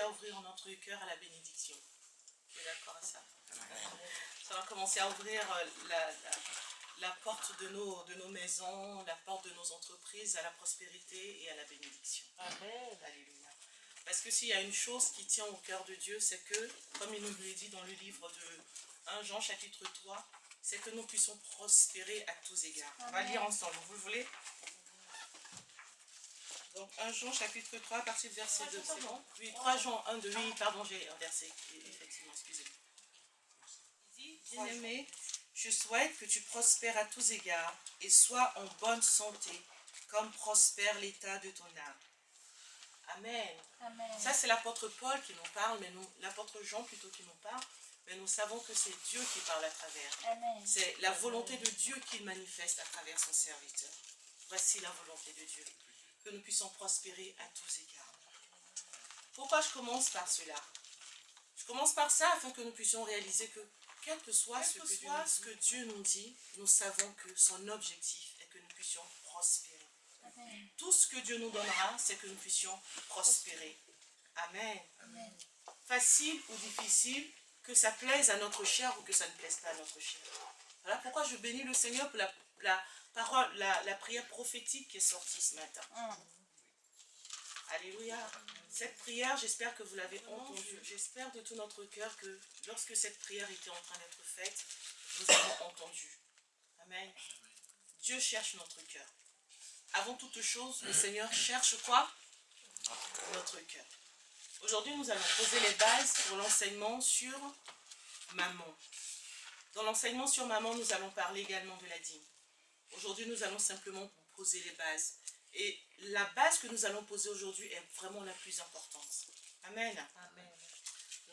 à ouvrir notre cœur à la bénédiction. Tu es d'accord à ça? Ça va commencer à ouvrir la porte de nos maisons, la porte de nos entreprises à la prospérité et à la bénédiction. Amen. Alléluia. Parce que s'il y a une chose qui tient au cœur de Dieu, c'est que, comme il nous le dit dans le livre de 1 Jean chapitre 3, c'est que nous puissions prospérer à tous égards. Amen. On va lire ensemble, vous le voulez? Donc 1 Jean chapitre 3 à partir du verset 2, c'est bon? Oui, 3 Jean 1, 2, oui, pardon, j'ai inversé, effectivement, excusez-moi. Il dit, bien-aimé, je souhaite que tu prospères à tous égards et sois en bonne santé, comme prospère l'état de ton âme. Amen. Amen. Ça, c'est l'apôtre Paul qui nous parle, mais l'apôtre Jean plutôt qui nous parle, mais nous savons que c'est Dieu qui parle à travers. C'est la volonté de Dieu qu'il manifeste à travers son serviteur. Voici la volonté de Dieu, que nous puissions prospérer à tous égards. Pourquoi je commence par cela? Je commence par ça afin que nous puissions réaliser que, quel que soit ce que Dieu nous dit, nous savons que son objectif est que nous puissions prospérer. Amen. Tout ce que Dieu nous donnera, c'est que nous puissions prospérer. Amen. Amen. Facile ou difficile, que ça plaise à notre chair ou que ça ne plaise pas à notre chair. Voilà pourquoi je bénis le Seigneur pour la parole, la prière prophétique qui est sortie ce matin. Alléluia. Cette prière, j'espère que vous l'avez entendue. J'espère de tout notre cœur que lorsque cette prière était en train d'être faite, nous avons entendu. Amen. Dieu cherche notre cœur. Avant toute chose, le Seigneur cherche quoi? Notre cœur. Aujourd'hui, nous allons poser les bases pour l'enseignement sur Mammon. Dans l'enseignement sur Mammon, nous allons parler également de la dîme. Aujourd'hui, nous allons simplement poser les bases. Et la base que nous allons poser aujourd'hui est vraiment la plus importante. Amen. Amen.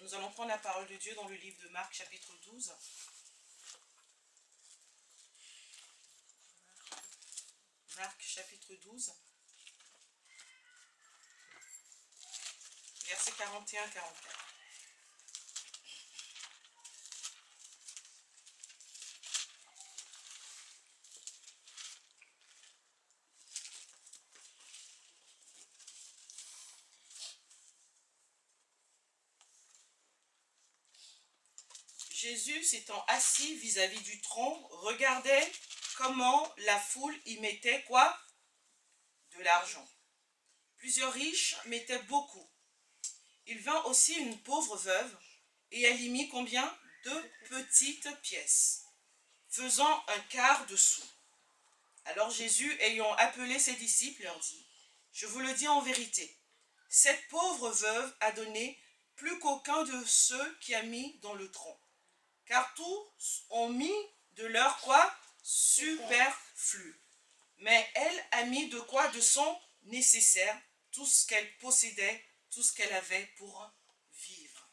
Nous allons prendre la parole de Dieu dans le livre de Marc, chapitre 12. Marc, chapitre 12. Versets 41-44. Jésus, s'étant assis vis-à-vis du tronc, regardait comment la foule y mettait quoi? De l'argent. Plusieurs riches mettaient beaucoup. Il vint aussi une pauvre veuve, et elle y mit combien? 2 petites pièces, faisant un quart de sou. Alors Jésus, ayant appelé ses disciples, leur dit, « Je vous le dis en vérité, cette pauvre veuve a donné plus qu'aucun de ceux qui a mis dans le tronc. Car tous ont mis de leur quoi? Superflu. Mais elle a mis de quoi? De son nécessaire, tout ce qu'elle possédait, tout ce qu'elle avait pour vivre. »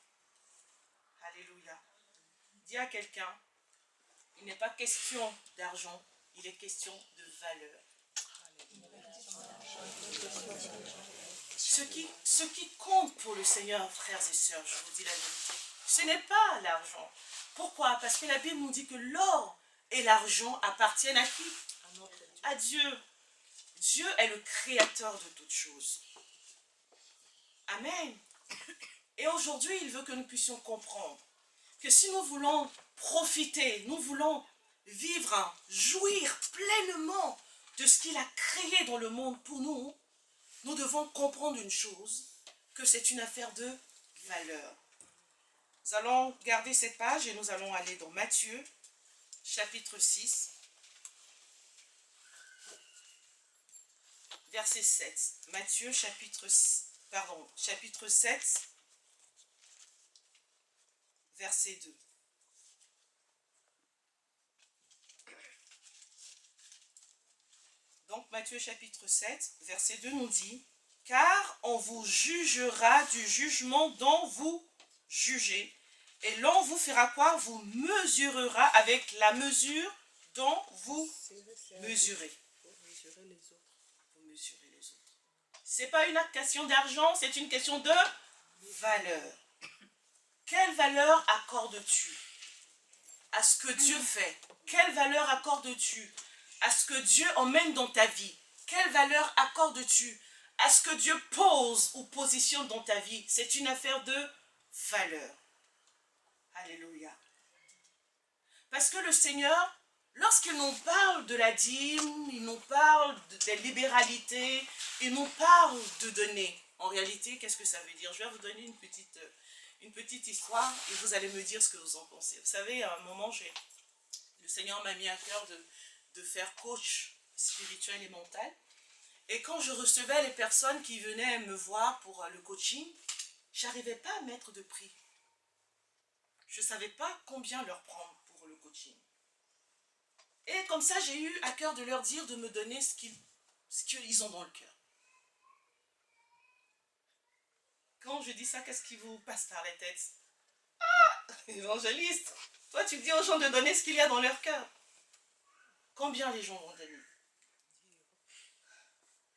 Alléluia. Dis à quelqu'un, il n'est pas question d'argent, il est question de valeur. Ce qui compte pour le Seigneur, frères et sœurs, je vous dis la vérité, ce n'est pas l'argent. Pourquoi? Parce que la Bible nous dit que l'or et l'argent appartiennent à qui? À Dieu. Dieu est le créateur de toutes choses. Amen. Et aujourd'hui, il veut que nous puissions comprendre que si nous voulons profiter, nous voulons vivre, jouir pleinement de ce qu'il a créé dans le monde pour nous, nous devons comprendre une chose, que c'est une affaire de valeur. Nous allons garder cette page et nous allons aller dans Matthieu, chapitre 6, verset 7. Matthieu, chapitre 7, verset 2. Donc Matthieu, chapitre 7, verset 2 nous dit, « Car on vous jugera du jugement dont vous jugez, et l'on vous fera quoi? Vous mesurera avec la mesure dont vous mesurez. » Vous mesurez les autres. Ce n'est pas une question d'argent, c'est une question de valeur. Quelle valeur accordes-tu à ce que Dieu fait? Quelle valeur accordes-tu à ce que Dieu emmène dans ta vie? Quelle valeur accordes-tu à ce que Dieu pose ou positionne dans ta vie. C'est une affaire de valeur. Alléluia. Parce que le Seigneur, lorsqu'il nous parle de la dîme, il nous parle des libéralités, il nous parle de donner. En réalité, qu'est-ce que ça veut dire? Je vais vous donner une petite histoire et vous allez me dire ce que vous en pensez. Vous savez, à un moment, le Seigneur m'a mis à cœur de faire coach spirituel et mental. Et quand je recevais les personnes qui venaient me voir pour le coaching, je n'arrivais pas à mettre de prix. Je ne savais pas combien leur prendre pour le coaching. Et comme ça, j'ai eu à cœur de leur dire de me donner ce qu'ils ont dans le cœur. Quand je dis ça, qu'est-ce qui vous passe par la tête? Ah, évangéliste, toi tu dis aux gens de donner ce qu'il y a dans leur cœur. Combien les gens vont donner?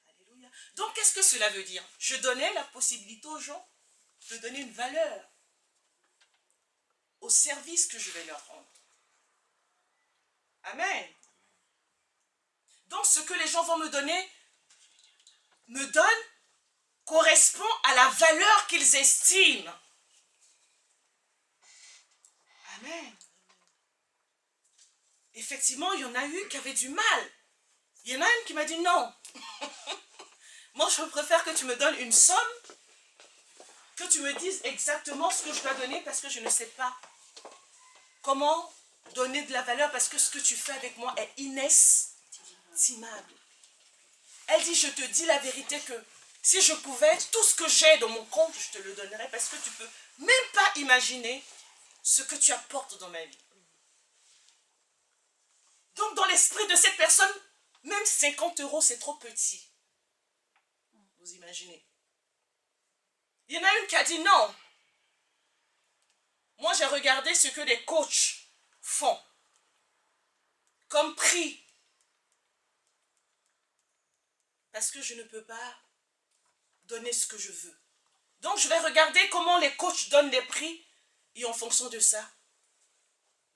Alléluia. Donc qu'est-ce que cela veut dire? Je donnais la possibilité aux gens de donner une valeur au service que je vais leur rendre. Amen. Donc ce que les gens vont me donner me donne correspond à la valeur qu'ils estiment. Amen. Effectivement, il y en a eu qui avaient du mal. Il y en a une qui m'a dit non. Moi, je préfère que tu me donnes une somme, que tu me dises exactement ce que je dois donner parce que je ne sais pas comment donner de la valeur parce que ce que tu fais avec moi est inestimable. Elle dit, je te dis la vérité que si je pouvais, tout ce que j'ai dans mon compte, je te le donnerais parce que tu ne peux même pas imaginer ce que tu apportes dans ma vie. Donc dans l'esprit de cette personne, même 50 €, c'est trop petit. Vous imaginez? Il y en a une qui a dit non. Moi, j'ai regardé ce que les coachs font comme prix. Parce que je ne peux pas donner ce que je veux. Donc, je vais regarder comment les coachs donnent les prix et en fonction de ça.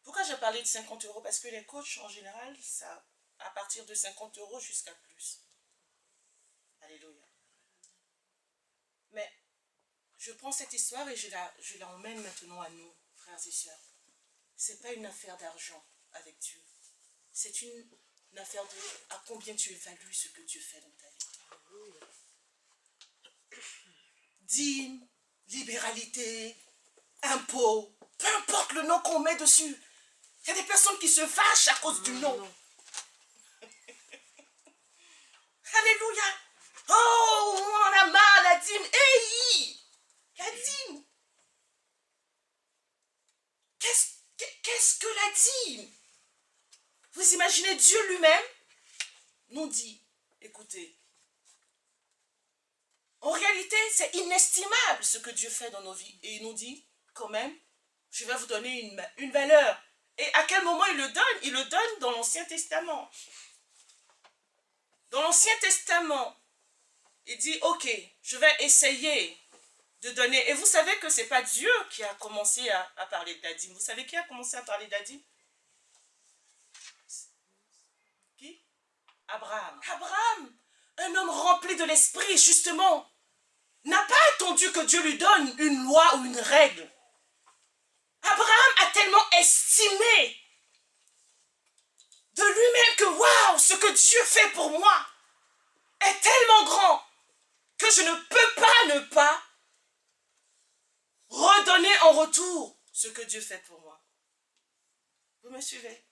Pourquoi j'ai parlé de 50 €? Parce que les coachs, en général, ça à partir de 50 € jusqu'à plus. Alléluia. Mais je prends cette histoire et je la emmène maintenant à nous, frères et sœurs. Ce n'est pas une affaire d'argent avec Dieu. C'est une affaire de à combien tu évalues ce que Dieu fait dans ta vie. Dîme, libéralité, impôt, peu importe le nom qu'on met dessus. Il y a des personnes qui se fâchent à cause du nom. Alléluia. Oh, on en a marre, la dîme. Hey, la dîme. Qu'est-ce que la dîme? Vous imaginez, Dieu lui-même nous dit, écoutez, en réalité, c'est inestimable ce que Dieu fait dans nos vies. Et il nous dit, quand même, je vais vous donner une valeur. Et à quel moment il le donne? Il le donne dans l'Ancien Testament. Dans l'Ancien Testament, il dit, ok, je vais essayer de donner. Et vous savez que ce n'est pas Dieu qui a commencé à parler de la dîme. Vous savez qui a commencé à parler de la dîme? Qui? Abraham. Abraham, un homme rempli de l'esprit, justement, n'a pas attendu que Dieu lui donne une loi ou une règle. Abraham a tellement estimé de lui-même que waouh, ce que Dieu fait pour moi est tellement grand que je ne peux pas ne pas redonner en retour ce que Dieu fait pour moi. Vous me suivez?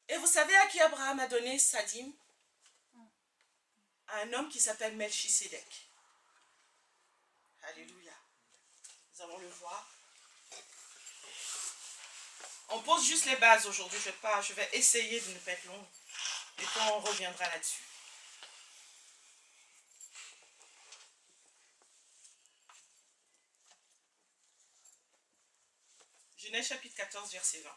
Et vous savez à qui Abraham a donné sa dîme? À un homme qui s'appelle Melchisédek. Alléluia. Nous allons le voir. On pose juste les bases aujourd'hui. Je vais essayer de ne pas être long. Et puis on reviendra là-dessus. Genèse chapitre 14, verset 20.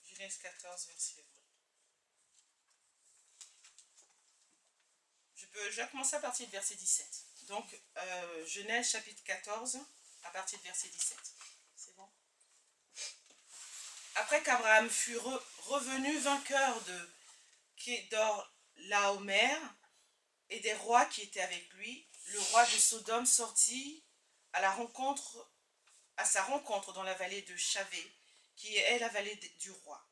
Genèse 14, verset 20. Je vais commencer à partir du verset 17. Donc, Genèse chapitre 14, à partir du verset 17. C'est bon? Après qu'Abraham fut revenu vainqueur de Kédorlaomer et des rois qui étaient avec lui, le roi de Sodome sortit à sa rencontre dans la vallée de Chavé, qui est la vallée du roi.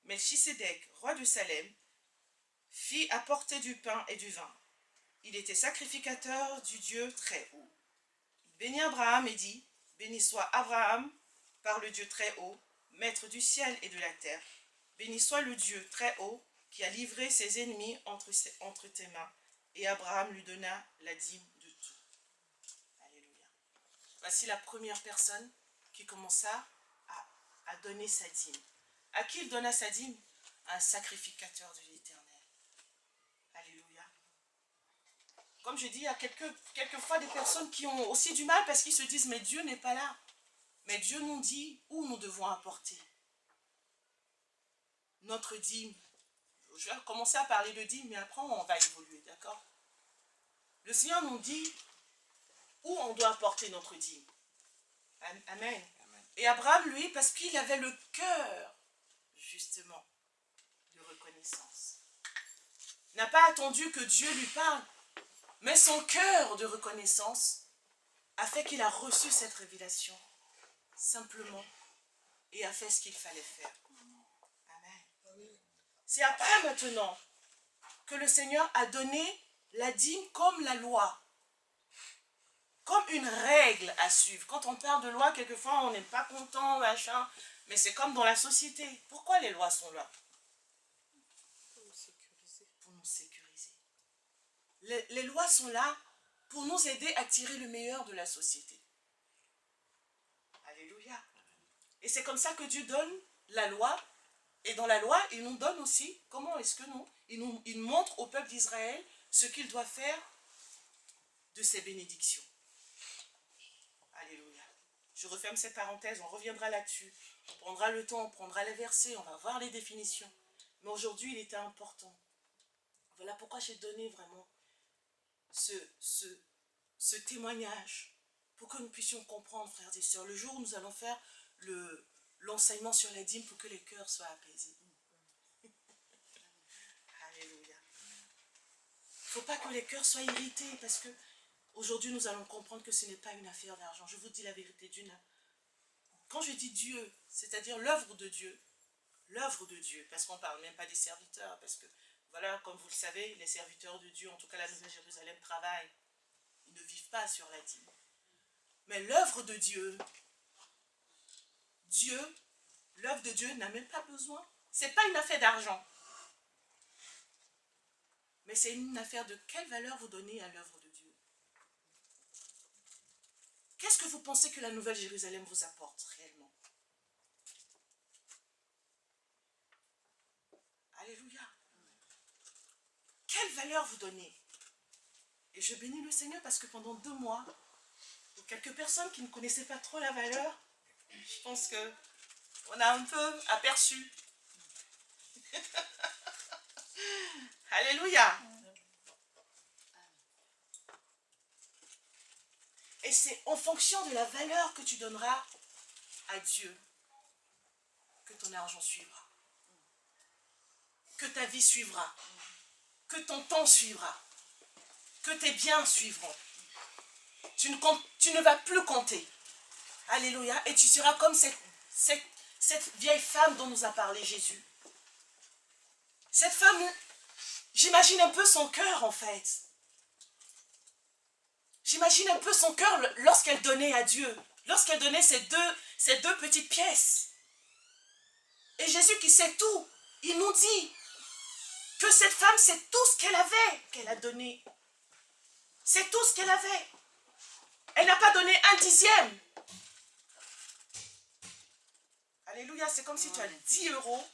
Melchisédek, roi de Salem, fit apporter du pain et du vin. Il était sacrificateur du Dieu très haut. Il bénit Abraham et dit, béni soit Abraham par le Dieu très haut, maître du ciel et de la terre. Béni soit le Dieu très haut qui a livré ses ennemis entre tes mains. Et Abraham lui donna la dîme de tout. Alléluia. Voici la première personne qui commença à donner sa dîme. À qui il donna sa dîme? À un sacrificateur de l'Éternel. Alléluia. Comme je dis, il y a quelquefois des personnes qui ont aussi du mal parce qu'ils se disent, mais Dieu n'est pas là. Mais Dieu nous dit où nous devons apporter notre dîme. Je vais commencer à parler de dîme, mais après on va évoluer, d'accord? Le Seigneur nous dit où on doit apporter notre dîme. Amen. Et Abraham, lui, parce qu'il avait le cœur, justement, de reconnaissance, n'a pas attendu que Dieu lui parle, mais son cœur de reconnaissance a fait qu'il a reçu cette révélation, simplement, et a fait ce qu'il fallait faire. Amen. C'est après maintenant que le Seigneur a donné la dîme comme la loi, comme une règle à suivre. Quand on parle de loi, quelquefois on n'est pas content, machin, mais c'est comme dans la société. Pourquoi les lois sont là? Pour nous sécuriser. Pour nous sécuriser. Les lois sont là pour nous aider à tirer le meilleur de la société. Alléluia. Et c'est comme ça que Dieu donne la loi. Et dans la loi, il nous donne aussi, comment est-ce que nous, il montre au peuple d'Israël ce qu'il doit faire de ses bénédictions. Alléluia. Je referme cette parenthèse, on reviendra là-dessus. On prendra le temps, on prendra les versets, on va voir les définitions. Mais aujourd'hui, il était important. Voilà pourquoi j'ai donné vraiment ce témoignage, pour que nous puissions comprendre, frères et sœurs, le jour où nous allons faire l'enseignement sur la dîme, pour que les cœurs soient apaisés. Alléluia. Il ne faut pas que les cœurs soient irrités, parce que aujourd'hui nous allons comprendre que ce n'est pas une affaire d'argent. Je vous dis la vérité, Dieu n'a. Quand je dis Dieu, c'est-à-dire l'œuvre de Dieu, parce qu'on ne parle même pas des serviteurs, parce que, voilà, comme vous le savez, les serviteurs de Dieu, en tout cas la Nouvelle Jérusalem, travaillent. Ils ne vivent pas sur la dîme. Mais l'œuvre de Dieu, l'œuvre de Dieu n'a même pas besoin. Ce n'est pas une affaire d'argent. Mais c'est une affaire de quelle valeur vous donnez à l'œuvre de Dieu. Qu'est-ce que vous pensez que la Nouvelle Jérusalem vous apporte réellement? Alléluia. Quelle valeur vous donnez? Et je bénis le Seigneur parce que pendant 2 mois, pour quelques personnes qui ne connaissaient pas trop la valeur, je pense qu'on a un peu aperçu. Alléluia. Et c'est en fonction de la valeur que tu donneras à Dieu que ton argent suivra, que ta vie suivra, que ton temps suivra, que tes biens suivront. Tu ne vas plus compter. Alléluia. Et tu seras comme cette vieille femme dont nous a parlé Jésus. Cette femme, j'imagine un peu son cœur en fait. J'imagine un peu son cœur lorsqu'elle donnait à Dieu, lorsqu'elle donnait ces deux petites pièces. Et Jésus qui sait tout, il nous dit que cette femme, c'est tout ce qu'elle avait, qu'elle a donné. C'est tout ce qu'elle avait. Elle n'a pas donné 1/10. Alléluia, c'est comme si tu as 10 €.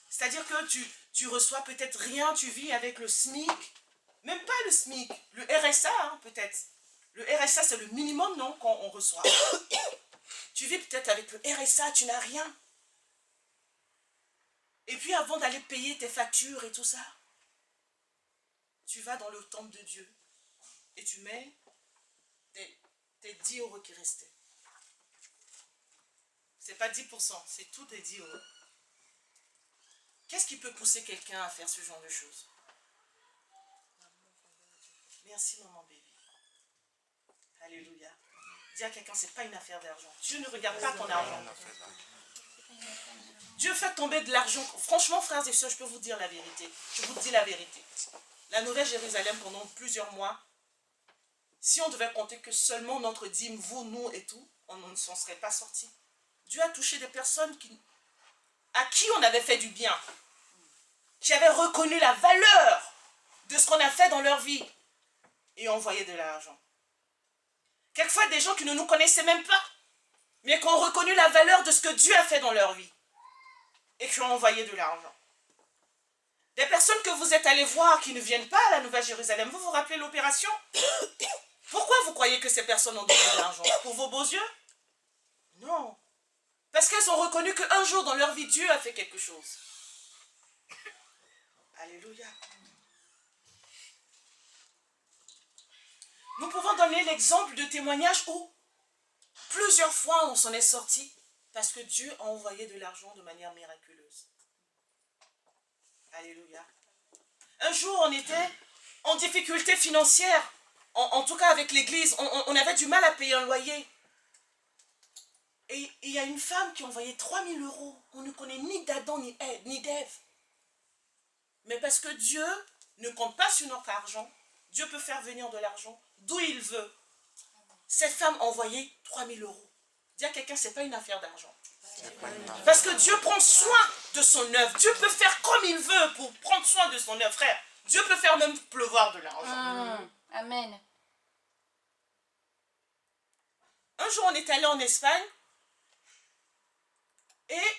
C'est-à-dire que tu reçois peut-être rien, tu vis avec le SMIC. Même pas le SMIC, le RSA hein, peut-être. Le RSA, c'est le minimum, non, qu'on reçoit. Tu vis peut-être avec le RSA, tu n'as rien. Et puis avant d'aller payer tes factures et tout ça, tu vas dans le temple de Dieu et tu mets tes 10 euros qui restaient. C'est pas 10%, c'est tous tes 10 euros. Qu'est-ce qui peut pousser quelqu'un à faire ce genre de choses? Merci, maman bébé. Alléluia. Dis à quelqu'un, c'est pas une affaire d'argent. Dieu ne regarde pas ton argent. Dieu fait tomber de l'argent. Franchement, frères et sœurs, je peux vous dire la vérité. Je vous dis la vérité. La Nouvelle Jérusalem, pendant plusieurs mois, si on devait compter que seulement notre dîme, vous, nous et tout, on ne s'en serait pas sortis. Dieu a touché des personnes à qui on avait fait du bien, qui avaient reconnu la valeur de ce qu'on a fait dans leur vie et envoyé de l'argent. Quelquefois, des gens qui ne nous connaissaient même pas, mais qui ont reconnu la valeur de ce que Dieu a fait dans leur vie et qui ont envoyé de l'argent. Des personnes que vous êtes allés voir qui ne viennent pas à la Nouvelle Jérusalem, vous vous rappelez l'opération? Pourquoi vous croyez que ces personnes ont donné de l'argent? Pour vos beaux yeux? Non. Parce qu'elles ont reconnu qu'un jour dans leur vie, Dieu a fait quelque chose. Alléluia. Nous pouvons donner l'exemple de témoignages où plusieurs fois on s'en est sorti parce que Dieu a envoyé de l'argent de manière miraculeuse. Alléluia. Un jour, on était en difficulté financière, en tout cas avec l'église, on avait du mal à payer un loyer. Et il y a une femme qui a envoyé 3 000 euros. On ne connaît ni d'Adam ni d'Ève. Mais parce que Dieu ne compte pas sur notre argent, Dieu peut faire venir de l'argent d'où il veut. Cette femme a envoyé 3 000 euros. Dis à quelqu'un, ce n'est pas une affaire d'argent. Parce que Dieu prend soin de son œuvre. Dieu peut faire comme il veut pour prendre soin de son œuvre, frère. Dieu peut faire même pleuvoir de l'argent. Amen. Un jour, on est allé en Espagne et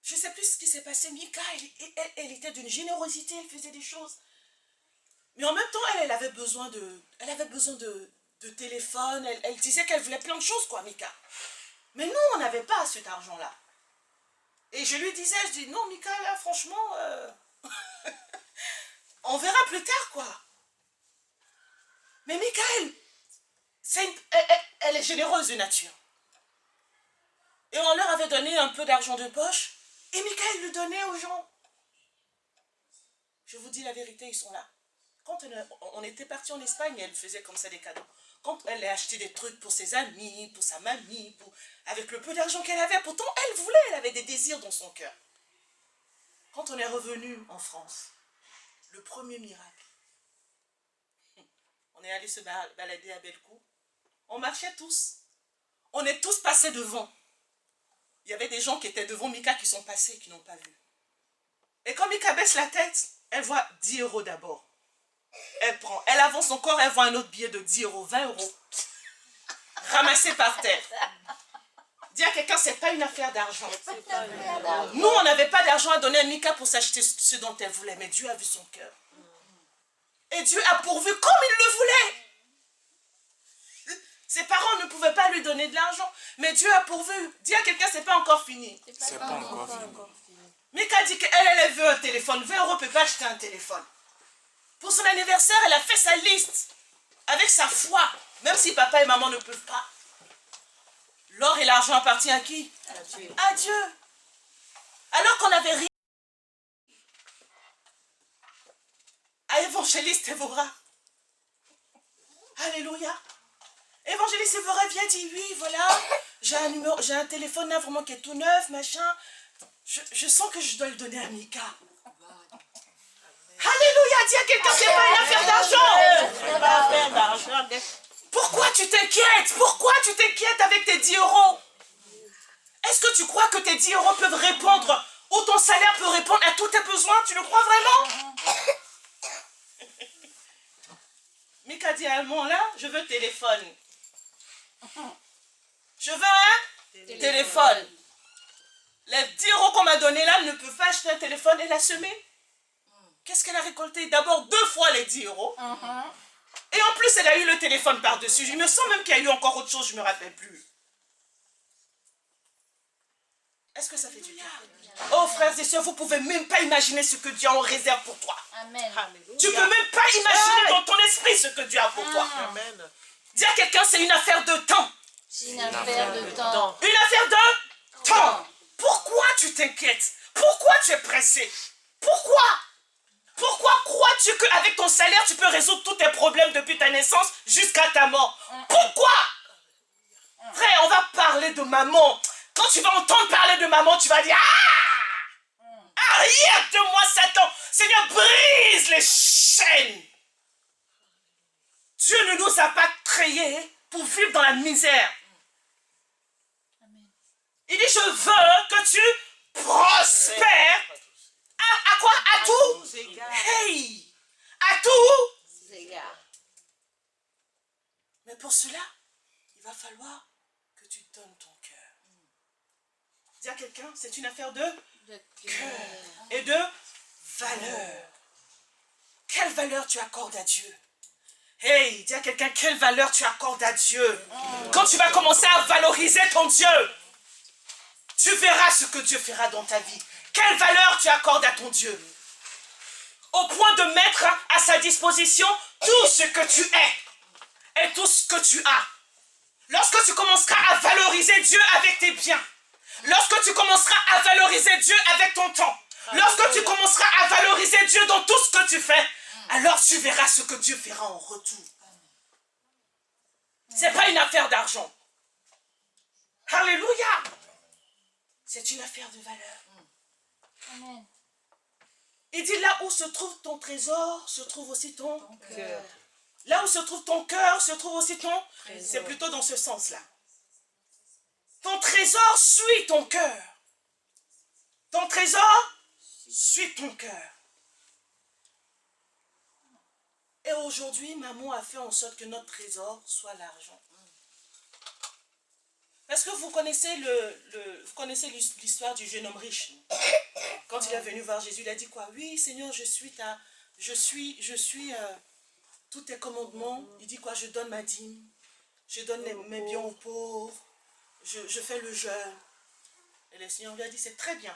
je ne sais plus ce qui s'est passé. Mika, elle était d'une générosité, elle faisait des choses. Mais en même temps, elle avait besoin de téléphone. Elle disait qu'elle voulait plein de choses, quoi, Mika. Mais nous, on n'avait pas cet argent-là. Et je lui disais, je dis, non, Mika, là, franchement, on verra plus tard, quoi. Mais Mika, elle est généreuse de nature. Et on leur avait donné un peu d'argent de poche. Et Mika, elle le donnait aux gens. Je vous dis la vérité, ils sont là. Quand on était parti en Espagne, elle faisait comme ça des cadeaux. Quand elle a acheté des trucs pour ses amis, pour sa mamie, avec le peu d'argent qu'elle avait, pourtant elle voulait, elle avait des désirs dans son cœur. Quand on est revenu en France, le premier miracle, on est allé se balader à Bellecour, on marchait tous, on est tous passés devant. Il y avait des gens qui étaient devant Mika qui sont passés, qui n'ont pas vu. Et quand Mika baisse la tête, elle voit 10 euros d'abord. Elle prend, elle avance encore, elle voit un autre billet de 10 euros, 20 euros, ramassé par terre. Dis à quelqu'un, c'est pas une affaire d'argent. Nous, on n'avait pas d'argent à donner à Mika pour s'acheter ce dont elle voulait, mais Dieu a vu son cœur. Et Dieu a pourvu comme il le voulait. Ses parents ne pouvaient pas lui donner de l'argent, mais Dieu a pourvu. Dis à quelqu'un, c'est pas encore fini. C'est pas encore fini. Mika dit qu'elle veut un téléphone. 20 euros ne peut pas acheter un téléphone. Pour son anniversaire, elle a fait sa liste avec sa foi, même si papa et maman ne peuvent pas. L'or et l'argent appartient à qui? À Dieu. Alors qu'on n'avait rien. À évangéliste Évora. Alléluia. Évangéliste Évora vient dire, oui, voilà, j'ai un téléphone là vraiment qui est tout neuf, machin. Je sens que je dois le donner à Mika. Alléluia, dis à quelqu'un, c'est pas une affaire d'argent. C'est pas une affaire d'argent. Pourquoi tu t'inquiètes? Pourquoi tu t'inquiètes avec tes 10 euros? Est-ce que tu crois que tes 10 euros peuvent répondre, ou ton salaire peut répondre à tous tes besoins? Tu le crois vraiment? Mika dit à un moment là, je veux téléphone. Je veux un téléphone. Les 10 euros qu'on m'a donné là ne peuvent pas acheter un téléphone. Elle a semé. Qu'est-ce qu'elle a récolté? D'abord 2 fois les 10 euros. Et en plus, elle a eu le téléphone par-dessus. Je me sens même qu'il y a eu encore autre chose, je ne me rappelle plus. Est-ce que ça fait du bien? Oh frères et sœurs, vous ne pouvez même pas imaginer ce que Dieu en réserve pour toi. Amen. Tu ne peux même pas imaginer dans ton esprit ce que Dieu a pour toi. Amen. Dis à quelqu'un, c'est une affaire de temps. C'est une affaire de temps. Une affaire de temps. Pourquoi tu t'inquiètes? Pourquoi tu es pressé? Pourquoi crois-tu qu'avec ton salaire, tu peux résoudre tous tes problèmes depuis ta naissance jusqu'à ta mort? Pourquoi? Frère, on va parler de maman. Quand tu vas entendre parler de maman, tu vas dire « Ah! Arrière de moi, Satan! Seigneur, brise les chaînes! » Dieu ne nous a pas créés pour vivre dans la misère. Il dit, je veux que tu prospères. À quoi? À tout? Hey! À tout? Mais pour cela, il va falloir que tu donnes ton cœur. Dis à quelqu'un, c'est une affaire de cœur et de valeur. Quelle valeur tu accordes à Dieu? Hey, dis à quelqu'un, quelle valeur tu accordes à Dieu? Quand tu vas commencer à valoriser ton Dieu, tu verras ce que Dieu fera dans ta vie. Quelle valeur tu accordes à ton Dieu? Au point de mettre à sa disposition tout ce que tu es et tout ce que tu as. Lorsque tu commenceras à valoriser Dieu avec tes biens, lorsque tu commenceras à valoriser Dieu avec ton temps, lorsque tu commenceras à valoriser Dieu dans tout ce que tu fais, alors tu verras ce que Dieu fera en retour. Ce n'est pas une affaire d'argent. Alléluia. C'est une affaire de valeur. Amen. Il dit là où se trouve ton trésor, se trouve aussi ton Cœur. Là où se trouve ton cœur, se trouve aussi ton trésor. C'est plutôt dans ce sens-là. Ton trésor suit ton cœur. Ton trésor suit ton cœur. Et aujourd'hui, maman a fait en sorte que notre trésor soit l'argent. Parce que vous connaissez l'histoire du jeune homme riche. Quand il est venu voir Jésus, il a dit quoi? Oui, Seigneur, je suis tous tes commandements. Il dit quoi? Je donne ma dîme, je donne mes biens aux pauvres, je fais le jeûne. Et le Seigneur lui a dit, c'est très bien.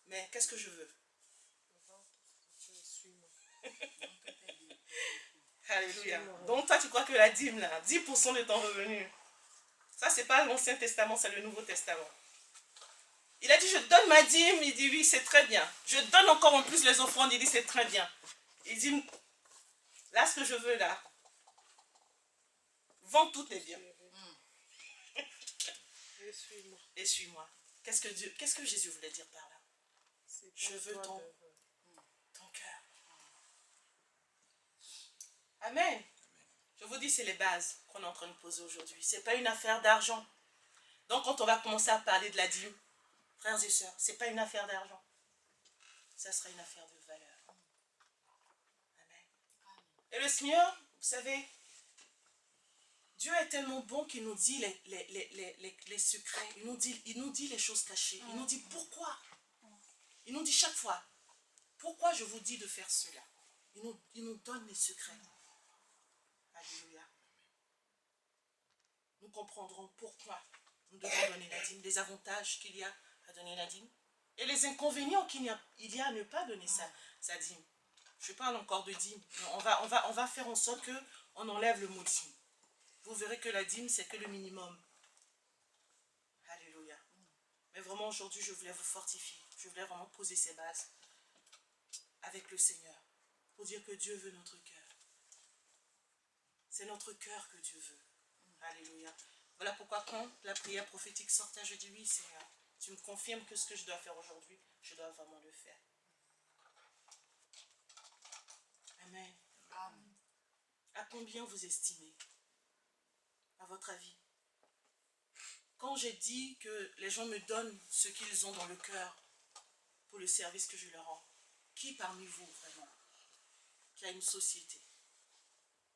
Mais qu'est-ce que je veux? Alléluia. Donc toi, tu crois que la dîme, là, 10% de ton revenu, ça, c'est pas l'Ancien Testament, c'est le Nouveau Testament. Il a dit, je donne ma dîme. Il dit, oui, c'est très bien. Je donne encore en plus les offrandes. Il dit, c'est très bien. Il dit, là, ce que je veux, là, vends tous tes biens. Et suis-moi. Qu'est-ce que Jésus voulait dire par là? Je veux ton cœur. Amen. Je vous dis, c'est les bases qu'on est en train de poser aujourd'hui. Ce n'est pas une affaire d'argent. Donc, quand on va commencer à parler de la dîme, frères et sœurs, ce n'est pas une affaire d'argent. Ça sera une affaire de valeur. Amen. Et le Seigneur, vous savez, Dieu est tellement bon qu'il nous dit les secrets. Il nous dit les choses cachées. Il nous dit pourquoi. Il nous dit chaque fois, pourquoi je vous dis de faire cela. Il nous donne les secrets. Alléluia. Nous comprendrons pourquoi nous devons donner la dîme, les avantages qu'il y a à donner la dîme et les inconvénients qu'il y a à ne pas donner sa dîme. Je parle encore de dîme. On va faire en sorte qu'on enlève le mot dîme. Vous verrez que la dîme, c'est que le minimum. Alléluia. Mais vraiment, aujourd'hui, je voulais vous fortifier. Je voulais vraiment poser ces bases avec le Seigneur pour dire que Dieu veut notre cœur. C'est notre cœur que Dieu veut. Alléluia. Voilà pourquoi quand la prière prophétique sortait, je dis oui, Seigneur, tu me confirmes que ce que je dois faire aujourd'hui, je dois vraiment le faire. Amen. Amen. À combien vous estimez, à votre avis? Quand j'ai dit que les gens me donnent ce qu'ils ont dans le cœur pour le service que je leur rends, qui parmi vous vraiment, qui a une société,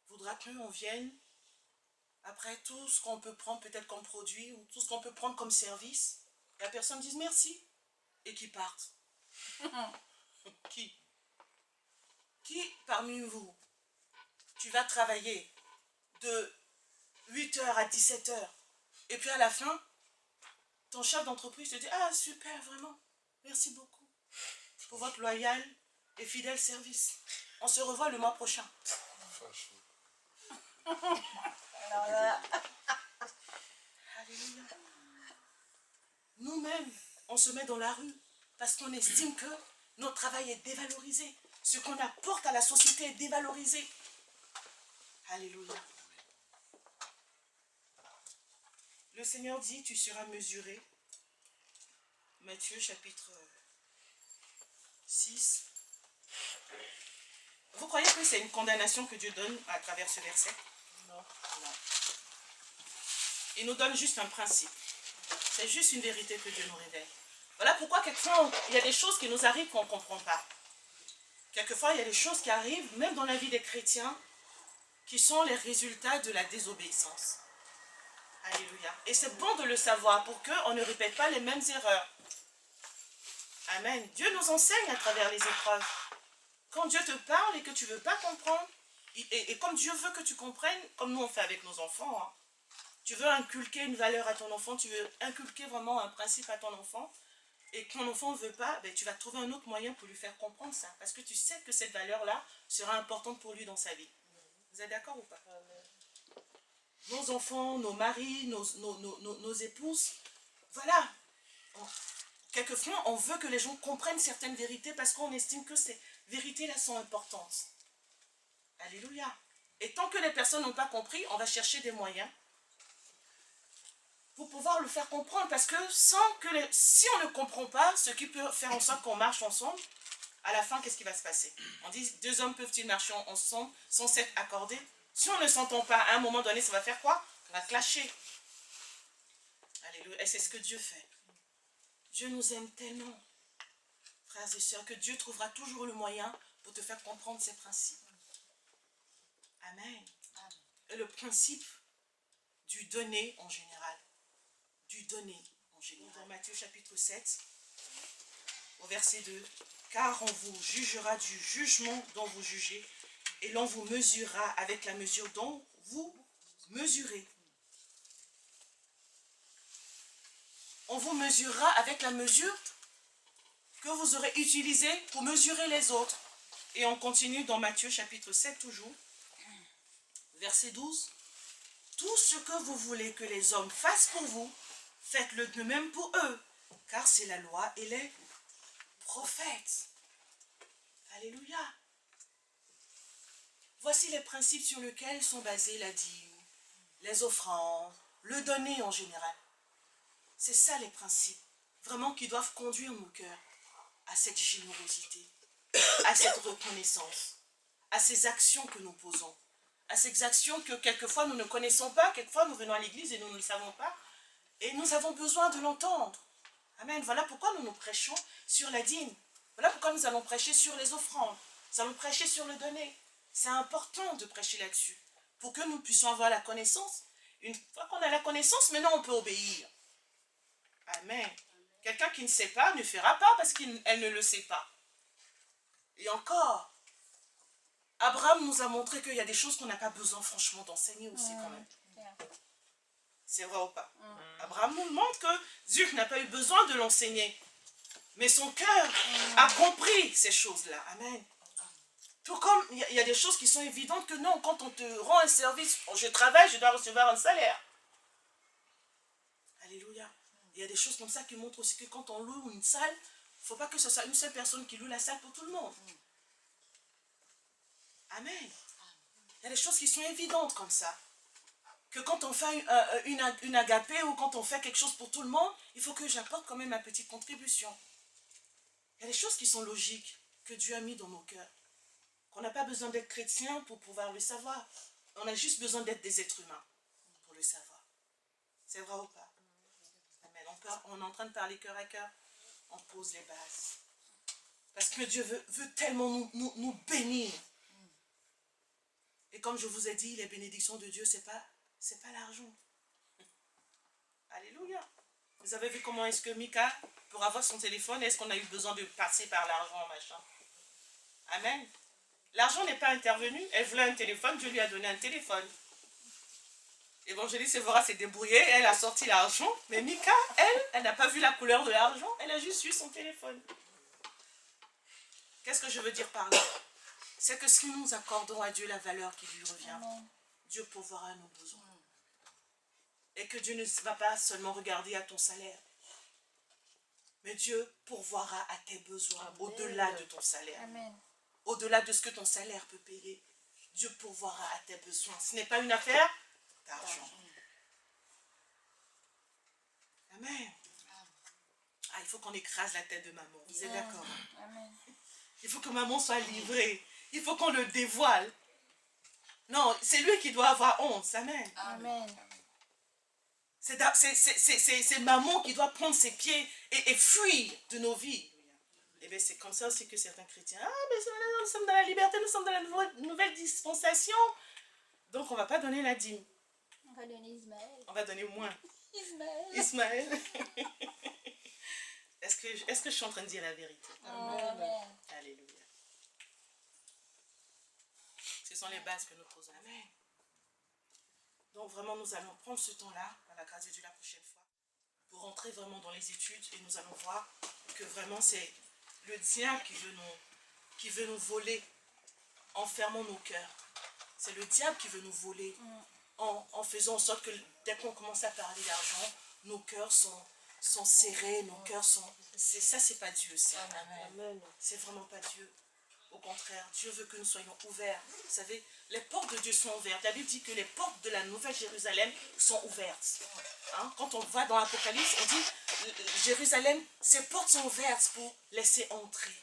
voudra qu'on vienne après tout ce qu'on peut prendre peut-être comme produit ou tout ce qu'on peut prendre comme service, et la personne dise merci et qui parte? Qui parmi vous, tu vas travailler de 8h à 17h et puis à la fin, ton chef d'entreprise te dit, ah super, vraiment, merci beaucoup pour votre loyal et fidèle service. On se revoit le mois prochain. Alléluia. Nous-mêmes, on se met dans la rue parce qu'on estime que notre travail est dévalorisé. Ce qu'on apporte à la société est dévalorisé. Alléluia. Le Seigneur dit, tu seras mesuré. Matthieu chapitre 6. Vous croyez que c'est une condamnation que Dieu donne à travers ce verset? Non. Non. Il nous donne juste un principe. C'est juste une vérité que Dieu nous révèle. Voilà pourquoi quelquefois, il y a des choses qui nous arrivent qu'on ne comprend pas. Quelquefois, il y a des choses qui arrivent, même dans la vie des chrétiens, qui sont les résultats de la désobéissance. Alléluia. Et c'est bon de le savoir pour qu'on ne répète pas les mêmes erreurs. Amen. Dieu nous enseigne à travers les épreuves. Quand Dieu te parle et que tu ne veux pas comprendre, et comme Dieu veut que tu comprennes, comme nous on fait avec nos enfants, hein, tu veux inculquer une valeur à ton enfant, tu veux inculquer vraiment un principe à ton enfant, et que ton enfant ne veut pas, ben, tu vas trouver un autre moyen pour lui faire comprendre ça, parce que tu sais que cette valeur-là sera importante pour lui dans sa vie. Vous êtes d'accord ou pas? Nos enfants, nos maris, nos épouses, voilà. Quelquefois, on veut que les gens comprennent certaines vérités parce qu'on estime que ces vérités-là sont importantes. Alléluia. Et tant que les personnes n'ont pas compris, on va chercher des moyens pour pouvoir le faire comprendre. Parce que si on ne comprend pas, ce qui peut faire en sorte qu'on marche ensemble, à la fin, qu'est-ce qui va se passer? On dit, 2 hommes peuvent-ils marcher ensemble sans s'être accordés? Si on ne s'entend pas, à un moment donné, ça va faire quoi? Ça va clasher. Alléluia. Et c'est ce que Dieu fait. Dieu nous aime tellement, frères et sœurs, que Dieu trouvera toujours le moyen pour te faire comprendre ses principes. Amen. Et le principe du donner en général. Du donner en général. Dans Matthieu chapitre 7, au verset 2. Car on vous jugera du jugement dont vous jugez, et l'on vous mesurera avec la mesure dont vous mesurez. On vous mesurera avec la mesure que vous aurez utilisée pour mesurer les autres. Et on continue dans Matthieu chapitre 7 toujours, verset 12. Tout ce que vous voulez que les hommes fassent pour vous, faites-le de même pour eux, car c'est la loi et les prophètes. Alléluia. Voici les principes sur lesquels sont basés la dîme, les offrandes, le donner en général. C'est ça les principes, vraiment qui doivent conduire nos cœurs à cette générosité, à cette reconnaissance, à ces actions que nous posons, à ces actions que quelquefois nous ne connaissons pas, quelquefois nous venons à l'église et nous ne le savons pas, et nous avons besoin de l'entendre. Amen. Voilà pourquoi nous prêchons sur la dîme. Voilà pourquoi nous allons prêcher sur les offrandes. Nous allons prêcher sur le donner. C'est important de prêcher là-dessus, pour que nous puissions avoir la connaissance. Une fois qu'on a la connaissance, maintenant on peut obéir. Amen. Quelqu'un qui ne sait pas ne fera pas parce qu'elle ne le sait pas. Et encore, Abraham nous a montré qu'il y a des choses qu'on n'a pas besoin franchement d'enseigner aussi quand même. C'est vrai ou pas? Abraham nous montre que Dieu n'a pas eu besoin de l'enseigner. Mais son cœur a compris ces choses-là. Amen. Tout comme il y a des choses qui sont évidentes que non, quand on te rend un service, je travaille, je dois recevoir un salaire. Alléluia. Il y a des choses comme ça qui montrent aussi que quand on loue une salle, il ne faut pas que ce soit une seule personne qui loue la salle pour tout le monde. Amen. Il y a des choses qui sont évidentes comme ça. Que quand on fait une agapée ou quand on fait quelque chose pour tout le monde, il faut que j'apporte quand même ma petite contribution. Il y a des choses qui sont logiques que Dieu a mis dans nos cœurs. Qu'on n'a pas besoin d'être chrétien pour pouvoir le savoir. On a juste besoin d'être des êtres humains pour le savoir. C'est vrai ou pas? Amen. On est en train de parler cœur à cœur. On pose les bases. Parce que Dieu veut tellement nous bénir. Et comme je vous ai dit, les bénédictions de Dieu, c'est pas l'argent. Alléluia. Vous avez vu comment est-ce que Mika, pour avoir son téléphone, est-ce qu'on a eu besoin de passer par l'argent, machin? Amen. L'argent n'est pas intervenu. Elle voulait un téléphone, Dieu lui a donné un téléphone. Évangéliste Séphora s'est débrouillée, elle a sorti l'argent, mais Mika, elle n'a pas vu la couleur de l'argent, elle a juste eu son téléphone. Qu'est-ce que je veux dire par là? C'est que si nous accordons à Dieu la valeur qui lui revient, Amen. Dieu pourvoira nos besoins. Et que Dieu ne va pas seulement regarder à ton salaire, mais Dieu pourvoira à tes besoins au-delà de ton salaire. Amen. Au-delà de ce que ton salaire peut payer, Dieu pourvoira à tes besoins. Ce n'est pas une affaire d'argent. Amen. Ah, il faut qu'on écrase la tête de maman. Vous êtes d'accord? Amen. Il faut que maman soit livrée. Il faut qu'on le dévoile. Non, c'est lui qui doit avoir honte. Amen. Amen. C'est maman qui doit prendre ses pieds et fuir de nos vies. Et bien c'est comme ça aussi que certains chrétiens, ah mais nous sommes dans la liberté, nous sommes dans la nouvelle dispensation. Donc on ne va pas donner la dîme. On va donner Ismaël. On va donner moins. Ismaël. Ismaël. Est-ce que je suis en train de dire la vérité? Amen. Alléluia. Ce sont les bases que nous posons. Amen. Donc vraiment, nous allons prendre ce temps-là, à la grâce de Dieu la prochaine fois, pour rentrer vraiment dans les études et nous allons voir que vraiment c'est le diable qui veut nous voler en fermant nos cœurs. C'est le diable qui veut nous voler en faisant en sorte que dès qu'on commence à parler d'argent, nos cœurs sont serrés, nos cœurs sont... Ça, c'est pas Dieu, ça. Amen. C'est vraiment pas Dieu. Au contraire, Dieu veut que nous soyons ouverts. Vous savez, les portes de Dieu sont ouvertes. La Bible dit que les portes de la Nouvelle Jérusalem sont ouvertes. Hein? Quand on va dans l'Apocalypse, on dit Jérusalem, ses portes sont ouvertes pour laisser entrer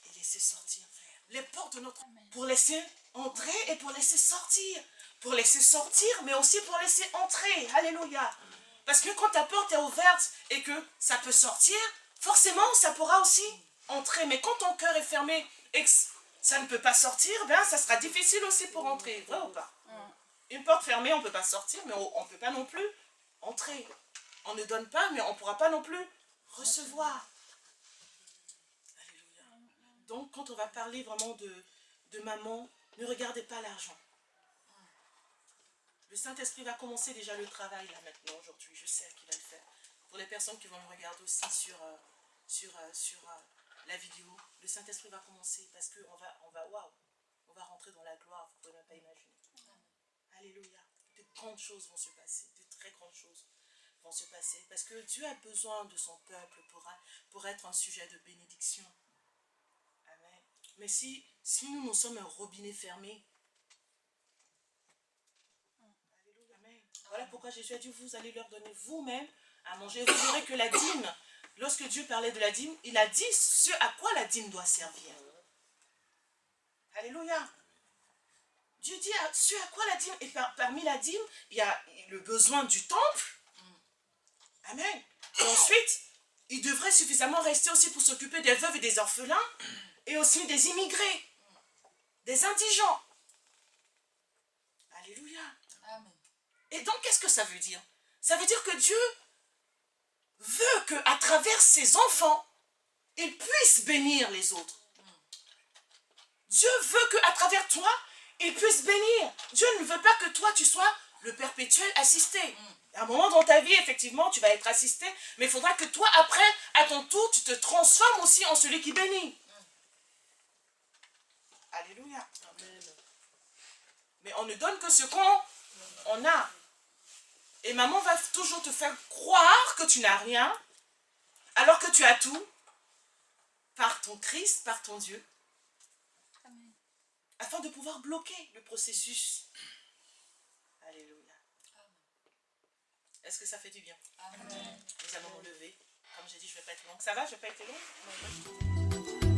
et laisser sortir. Les portes de notre... Pour laisser entrer et pour laisser sortir. Pour laisser sortir, mais aussi pour laisser entrer. Alléluia. Parce que quand ta porte est ouverte et que ça peut sortir, forcément, ça pourra aussi entrer. Mais quand ton cœur est fermé et que ça ne peut pas sortir, ben, ça sera difficile aussi pour entrer. Vrai ou pas? Une porte fermée, on ne peut pas sortir, mais on ne peut pas non plus entrer. On ne donne pas, mais on ne pourra pas non plus recevoir. Alléluia. Donc, quand on va parler vraiment de maman, ne regardez pas l'argent. Le Saint-Esprit va commencer déjà le travail là maintenant, aujourd'hui. Je sais qu'il va le faire. Pour les personnes qui vont me regarder aussi sur la vidéo, le Saint-Esprit va commencer parce qu'on on va rentrer dans la gloire, vous ne pouvez même pas imaginer. Alléluia. De grandes choses vont se passer, de très grandes choses vont se passer. Parce que Dieu a besoin de son peuple pour être un sujet de bénédiction. Amen. Mais si nous sommes un robinet fermé, voilà pourquoi Jésus a dit, vous allez leur donner vous-même à manger. Vous verrez que la dîme, lorsque Dieu parlait de la dîme, il a dit ce à quoi la dîme doit servir. Alléluia. Dieu dit ce à quoi la dîme, et parmi la dîme, il y a le besoin du temple. Amen. Et ensuite, il devrait suffisamment rester aussi pour s'occuper des veuves et des orphelins, et aussi des immigrés, des indigents. Alléluia. Amen. Et donc, qu'est-ce que ça veut dire? Ça veut dire que Dieu veut qu'à travers ses enfants, il puisse bénir les autres. Dieu veut qu'à travers toi, il puisse bénir. Dieu ne veut pas que toi, tu sois le perpétuel assisté. À un moment dans ta vie, effectivement, tu vas être assisté, mais il faudra que toi, après, à ton tour, tu te transformes aussi en celui qui bénit. Alléluia. Amen. Mais on ne donne que ce qu'on a. Et maman va toujours te faire croire que tu n'as rien, alors que tu as tout, par ton Christ, par ton Dieu, Amen. Afin de pouvoir bloquer le processus. Alléluia. Est-ce que ça fait du bien? Amen. Nous allons nous lever. Comme j'ai dit, je ne vais pas être longue. Ça va, je ne vais pas être longue?